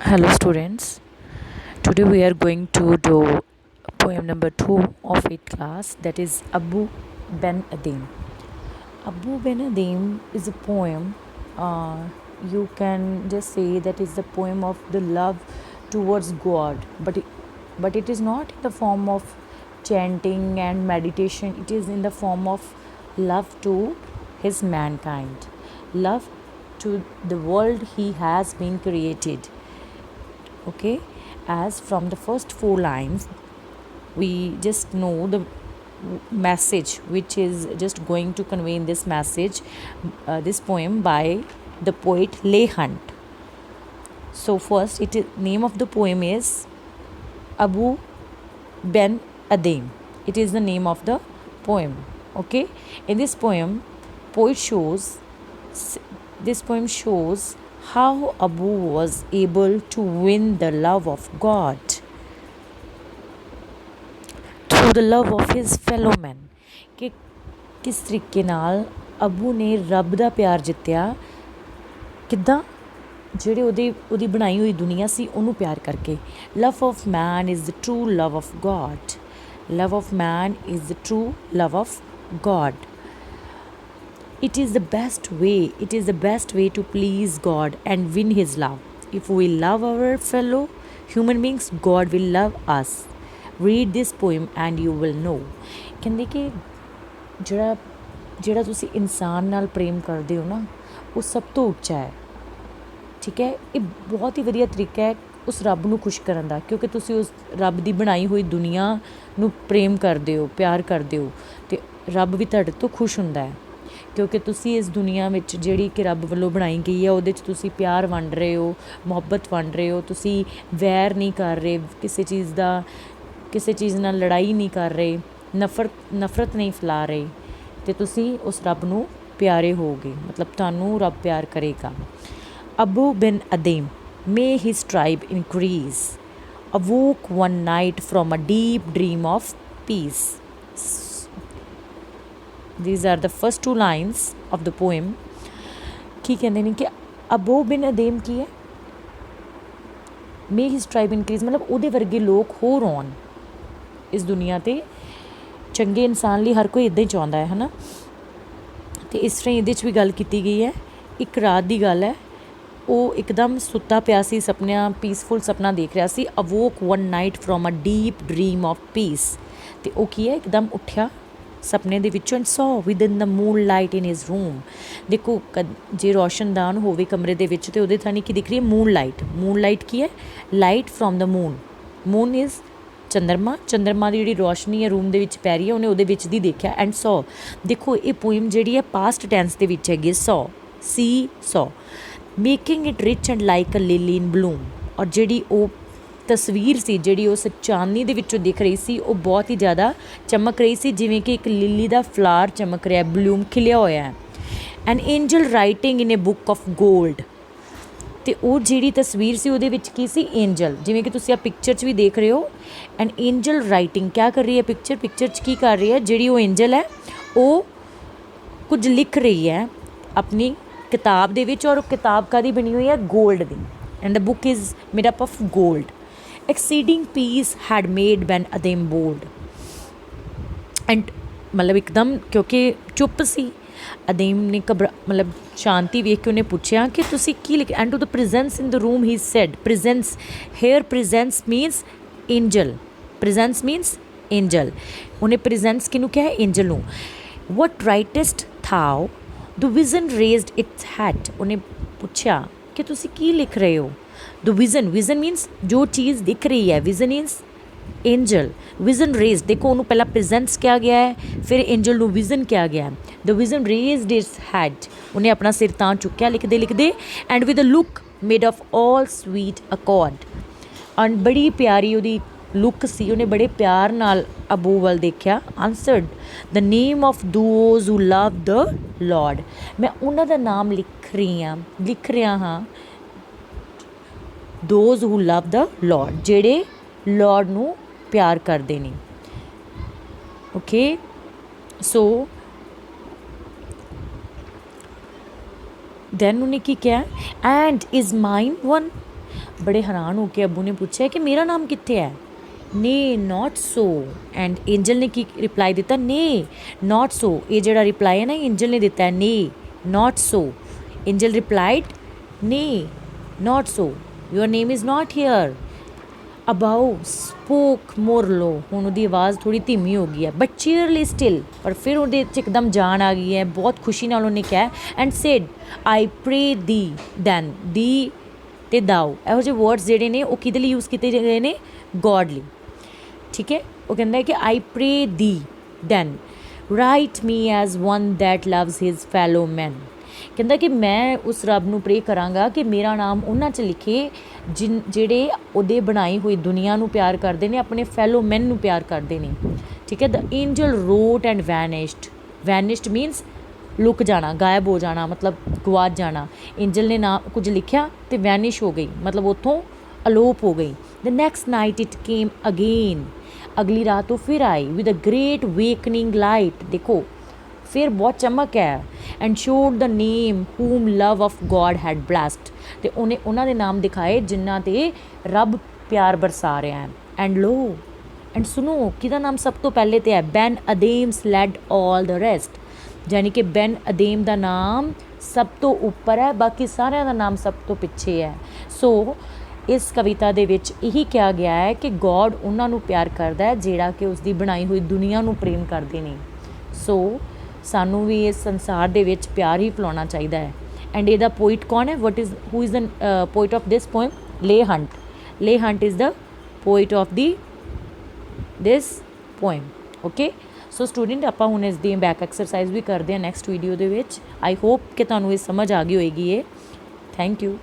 Hello students, today we are going to do poem number 2 of 8th class, that is Abu Ben Adim. Abu Ben Adim is a poem, you can just say that is the poem of the love towards God, but it is not in the form of chanting and meditation, it is in the form of love to his mankind, love to the world he has been created. Okay, as from the first four lines we just know the message which is just going to convey in this message, this poem by the poet Leigh Hunt. So first, it is name of the poem is Abu Ben Adim. It is the name of the poem. Okay, in this poem poet shows this poem shows how Abu was able to win the love of God through the love of his fellow men, ਕਿ ਕਿਸ ਤਰੀਕੇ ਨਾਲ ਅਬੂ ਨੇ ਰੱਬ ਦਾ ਪਿਆਰ ਜਿੱਤਿਆ, ਕਿੱਦਾਂ ਜਿਹੜੇ ਉਹਦੀ ਬਣਾਈ ਹੋਈ ਦੁਨੀਆ ਸੀ ਉਹਨੂੰ ਪਿਆਰ ਕਰਕੇ. ਲਵ of man is the true love of god. Love of man is the true love of god. It is the best way. It is the best way to please God and win His love. If we love our fellow human beings, God will love us. Read this poem and you will know. ਕਹਿੰਦੇ ਕਿ ਜਿਹੜਾ ਤੁਸੀਂ ਇਨਸਾਨ ਨਾਲ ਪ੍ਰੇਮ ਕਰਦੇ ਹੋ ਨਾ, ਉਹ ਸਭ ਤੋਂ ਉੱਚਾ ਹੈ. ਠੀਕ ਹੈ, ਇਹ ਬਹੁਤ ਹੀ ਵਧੀਆ ਤਰੀਕਾ ਹੈ ਉਸ ਰੱਬ ਨੂੰ ਖੁਸ਼ ਕਰਨ ਦਾ, ਕਿਉਂਕਿ ਤੁਸੀਂ ਉਸ ਰੱਬ ਦੀ ਬਣਾਈ ਹੋਈ ਦੁਨੀਆ ਨੂੰ ਪ੍ਰੇਮ ਕਰਦੇ ਹੋ, ਪਿਆਰ ਕਰਦੇ ਹੋ, ਅਤੇ ਰੱਬ ਵੀ ਤੁਹਾਡੇ ਤੋਂ ਖੁਸ਼ ਹੁੰਦਾ ਹੈ, ਕਿਉਂਕਿ ਤੁਸੀਂ ਇਸ ਦੁਨੀਆ ਵਿੱਚ ਜਿਹੜੀ ਕਿ ਰੱਬ ਵੱਲੋਂ ਬਣਾਈ ਗਈ ਹੈ ਉਹਦੇ 'ਚ ਤੁਸੀਂ ਪਿਆਰ ਵੰਡ ਰਹੇ ਹੋ, ਮੁਹੱਬਤ ਵੰਡ ਰਹੇ ਹੋ, ਤੁਸੀਂ ਵੈਰ ਨਹੀਂ ਕਰ ਰਹੇ ਕਿਸੇ ਚੀਜ਼ ਨਾਲ ਲੜਾਈ ਨਹੀਂ ਕਰ ਰਹੇ, ਨਫ਼ਰਤ ਨਹੀਂ ਫੈਲਾ ਰਹੇ, ਅਤੇ ਤੁਸੀਂ ਉਸ ਰੱਬ ਨੂੰ ਪਿਆਰੇ ਹੋਗੇ, ਮਤਲਬ ਤੁਹਾਨੂੰ ਰੱਬ ਪਿਆਰ ਕਰੇਗਾ. Abu bin Adim, may his tribe increase, awoke one night from a deep dream of peace. These are the first two lines of the poem. ਕੀ ਕਹਿੰਦੇ ਨੇ ਕਿ ਅਬੂ ਬਿਨ ਅਦੀਮ ਕੀ ਹੈ, ਮੇ ਹਿਸ ਟਰਾਈਬ ਇਨਕਰੀਜ਼, ਮਤਲਬ ਉਹਦੇ ਵਰਗੇ ਲੋਕ ਹੋਰ ਆਉਣ ਇਸ ਦੁਨੀਆ 'ਤੇ. ਚੰਗੇ ਇਨਸਾਨ ਲਈ ਹਰ ਕੋਈ ਇੱਦਾਂ ਹੀ ਚਾਹੁੰਦਾ ਹੈ ਨਾ. ਅਤੇ ਇਸ ਤਰ੍ਹਾਂ ਇਹਦੇ 'ਚ ਵੀ ਗੱਲ ਕੀਤੀ ਗਈ ਹੈ. ਇੱਕ ਰਾਤ ਦੀ ਗੱਲ ਹੈ, ਉਹ ਇੱਕਦਮ ਸੁੱਤਾ ਪਿਆ ਸੀ, ਪੀਸਫੁਲ ਸੁਪਨਾ ਦੇਖ ਰਿਹਾ ਸੀ. Awoke one night from a deep dream of peace. ਅਤੇ ਉਹ ਕੀ ਹੈ, ਇੱਕਦਮ ਉੱਠਿਆ ਸੁਪਨੇ ਦੇ ਵਿੱਚੋਂ, and so within the moonlight in his room. ਦੇਖੋ ਜੇ ਰੋਸ਼ਨਦਾਨ ਹੋਵੇ ਕਮਰੇ ਦੇ ਵਿੱਚ, ਅਤੇ ਉਹਦੇ ਥਾਣੀ ਕੀ ਦਿਖ ਰਹੀ ਹੈ, ਮੂਨ ਲਾਈਟ ਕੀ ਹੈ, light from the moon is ਚੰਦਰਮਾ ਦੀ ਜਿਹੜੀ ਰੋਸ਼ਨੀ ਹੈ ਰੂਮ ਦੇ ਵਿੱਚ ਪੈ ਰਹੀ ਹੈ, ਉਹਨੇ ਉਹਦੇ ਵਿੱਚ ਦੀ ਦੇਖਿਆ. ਐਂਡ ਸੌ, ਦੇਖੋ ਇਹ ਪੋਇਮ ਜਿਹੜੀ ਹੈ ਪਾਸਟ ਟੈਂਸ ਦੇ ਵਿੱਚ ਹੈਗੀ, so making it rich and like a lily in bloom. ਔਰ ਜਿਹੜੀ ਉਹ ਤਸਵੀਰ ਸੀ, ਜਿਹੜੀ ਉਸ ਚਾਂਦਨੀ ਦੇ ਵਿੱਚੋਂ ਦਿਖ ਰਹੀ ਸੀ, ਉਹ ਬਹੁਤ ਹੀ ਜ਼ਿਆਦਾ ਚਮਕ ਰਹੀ ਸੀ, ਜਿਵੇਂ ਕਿ ਇੱਕ ਲਿਲੀ ਦਾ ਫਲਾਰ ਚਮਕ ਰਿਹਾ, ਬਲੂਮ ਖਿਲਿਆ ਹੋਇਆ ਹੈ. An angel writing in a book of gold. ਅਤੇ ਉਹ ਜਿਹੜੀ ਤਸਵੀਰ ਸੀ ਉਹਦੇ ਵਿੱਚ ਕੀ ਸੀ, ਏਂਜਲ, ਜਿਵੇਂ ਕਿ ਤੁਸੀਂ ਆ ਪਿਕਚਰ 'ਚ ਵੀ ਦੇਖ ਰਹੇ ਹੋ. ਐਨ ਏਂਜਲ ਰਾਈਟਿੰਗ ਕਿਆ ਕਰ ਰਹੀ ਹੈ, ਪਿਕਚਰ 'ਚ ਕੀ ਕਰ ਰਹੀ ਹੈ, ਜਿਹੜੀ ਉਹ ਏਂਜਲ ਹੈ ਉਹ ਕੁਝ ਲਿਖ ਰਹੀ ਹੈ ਆਪਣੀ ਕਿਤਾਬ ਦੇ ਵਿੱਚ, ਔਰ ਉਹ ਕਿਤਾਬ ਕਾਹਦੀ ਬਣੀ ਹੋਈ ਹੈ, ਗੋਲਡ ਦੀ. And the book is made up of gold. Exceeding peace had made Ben Adhem bold. And ਮਤਲਬ ਇੱਕਦਮ ਕਿਉਂਕਿ ਚੁੱਪ ਸੀ, ਅਦੀਮ ਨੇ ਮਤਲਬ ਸ਼ਾਂਤੀ ਵੇਖ ਕੇ ਉਹਨੇ ਪੁੱਛਿਆ ਕਿ ਤੁਸੀਂ ਕੀ ਲਿਖਿਆ. And to the presence in the room he said, presence here, presence means angel. ਉਹਨੇ ਪ੍ਰੈਜ਼ੈਂਸ ਕਿਹਨੂੰ ਕਿਹਾ, ਏਂਜਲ ਨੂੰ. What writest thou, the vision raised its head. ਉਹਨੇ ਪੁੱਛਿਆ ਕਿ ਤੁਸੀਂ ਕੀ ਲਿਖ ਰਹੇ ਹੋ. ਦ ਵਿਜ਼ਨ ਮੀਨਸ ਜੋ ਚੀਜ਼ ਦਿਖ ਰਹੀ ਹੈ, vision is angel. Vision raise, ਦੇਖੋ ਉਹਨੂੰ ਪਹਿਲਾਂ ਪ੍ਰੈਜ਼ੈਂਸ ਕਿਹਾ ਗਿਆ ਹੈ, ਫਿਰ ਏਂਜਲ ਨੂੰ ਵਿਜ਼ਨ ਕਿਹਾ ਗਿਆ ਹੈ. The vision raised its head, ਉਹਨੇ ਆਪਣਾ ਸਿਰ ਤਾਂ ਚੁੱਕਿਆ ਲਿਖਦੇ. And with a look made of all sweet accord. And ਬੜੀ ਪਿਆਰੀ ਉਹਦੀ ਲੁੱਕ ਸੀ, ਉਹਨੇ ਬੜੇ ਪਿਆਰ ਨਾਲ ਅਬੂ ਵੱਲ ਦੇਖਿਆ. ਆਨਸਰਡ ਦ name of those who love the Lord. ਮੈਂ ਉਹਨਾਂ ਦਾ ਨਾਮ ਲਿਖ ਰਿਹਾ ਹਾਂ, those who love the Lord, ਜਿਹੜੇ ਲਾਰਡ ਨੂੰ ਪਿਆਰ ਕਰਦੇ ਨੇ. ਓਕੇ, ਸੋ ਦੈਨ ਉਹਨੇ ਕੀ ਕਿਹਾ, ਐਂਡ ਇਜ਼ ਮਾਈਨ ਵਨ, बड़े हैरान होकर अब्बू ने पूछा कि मेरा नाम कित्थे है। Nay not so, and angel ने की रिप्लाई दिता, ने नॉट सो। ये जड़ा रिप्लाई है ना, एंजल ने दिता है, nay not so. Angel replied, nay not so, your name is not here. Abou spoke more low, हुण उहदी आवाज़ थोड़ी धीमी हो गई है, बट चीयरली स्टिल, पर फिर उहदे च एकदम जान आ गई है, बहुत खुशी नाल उहने कहा, and said I pray thee then, दी ते दाओ, ਇਹੋ ਜਿਹੇ वर्ड्स ਜਿਹੜੇ ਨੇ ਉਹ ਕਿਹਦੇ ਲਈ ਯੂਜ਼ ਕੀਤੇ ਗਏ ਨੇ, ਗੋਡ ਲਈ। ठीक है, वो कहता है कि I pray thee then write me as one that loves his fellow men. कहता कि मैं उस रब नूं प्रे करांगा कि मेरा नाम उन्हां च लिखे ਜਿਹੜੇ ਉਹਦੇ ਬਣਾਈ ਹੋਈ ਦੁਨੀਆ ਨੂੰ ਪਿਆਰ ਕਰਦੇ ਨੇ, ਆਪਣੇ ਫੈਲੋ ਮੈਨ ਨੂੰ ਪਿਆਰ ਕਰਦੇ ਨੇ। ਠੀਕ ਹੈ, ਦ ਐਂਜਲ ਰੋਟ ਐਂਡ ਵੈਨਿਸ਼ਡ, ਵੈਨਿਸ਼ਡ ਮੀਨਸ ਲੁਕ ਜਾਣਾ, गायब हो जाना, मतलब गवाच जाना। एंजल ने ना कुछ लिखा तो वैनिश हो गई, मतलब उत्थों अलोप हो गई। The next night it came again, अगली रात वो फिर आई, with a great wakening light, देखो फिर बहुत चमक है, and showed the name whom love of God had blessed, तो उन्हें उन्होंने नाम दिखाए जिन्हां ते रब प्यार बरसा रहा है। एंड लो, एंड सुनो किदा नाम सब तो पहले तो है, Ben Adhem's led all the rest, यानी कि बैन अदेम का नाम सब तो उपर है, बाकी सारिਆਂ ਦਾ नाम सब तो पिछे है। सो इस कविता ਦੇ ਵਿੱਚ ਇਹੀ ਕਿਹਾ ਗਿਆ ਹੈ ਕਿ ਗੋਡ ਉਹਨਾਂ ਨੂੰ ਪਿਆਰ ਕਰਦਾ ਹੈ ਜਿਹੜਾ ਕਿ ਉਸ ਦੀ ਬਣਾਈ ਹੋਈ ਦੁਨੀਆ ਨੂੰ ਪ੍ਰੇਮ ਕਰਦੇ ਨੇ। ਸੋ ਸਾਨੂੰ ਵੀ ਇਸ ਸੰਸਾਰ ਦੇ ਵਿੱਚ ਪਿਆਰ ਹੀ ਫੈਲਾਉਣਾ ਚਾਹੀਦਾ ਹੈ। ਐਂਡ ਇਹਦਾ ਪੋਇਟ ਕੌਣ ਹੈ, what is who is the poet of this poem, ਲੇ ਹੰਟ। ਲੇ hunt is the poet of the this poem. Okay, so student ਆਪਾਂ ਹੁਣ ਇਸ ਦੀ ਬੈਕ ਐਕਸਰਸਾਈਜ਼ ਵੀ ਕਰਦੇ ਹਾਂ ਨੈਕਸਟ ਵੀਡੀਓ ਦੇ ਵਿੱਚ। ਆਈ ਹੋਪ ਕਿ ਤੁਹਾਨੂੰ ਇਹ ਸਮਝ ਆ ਗਈ ਹੋਏਗੀ ਇਹ। Thank you.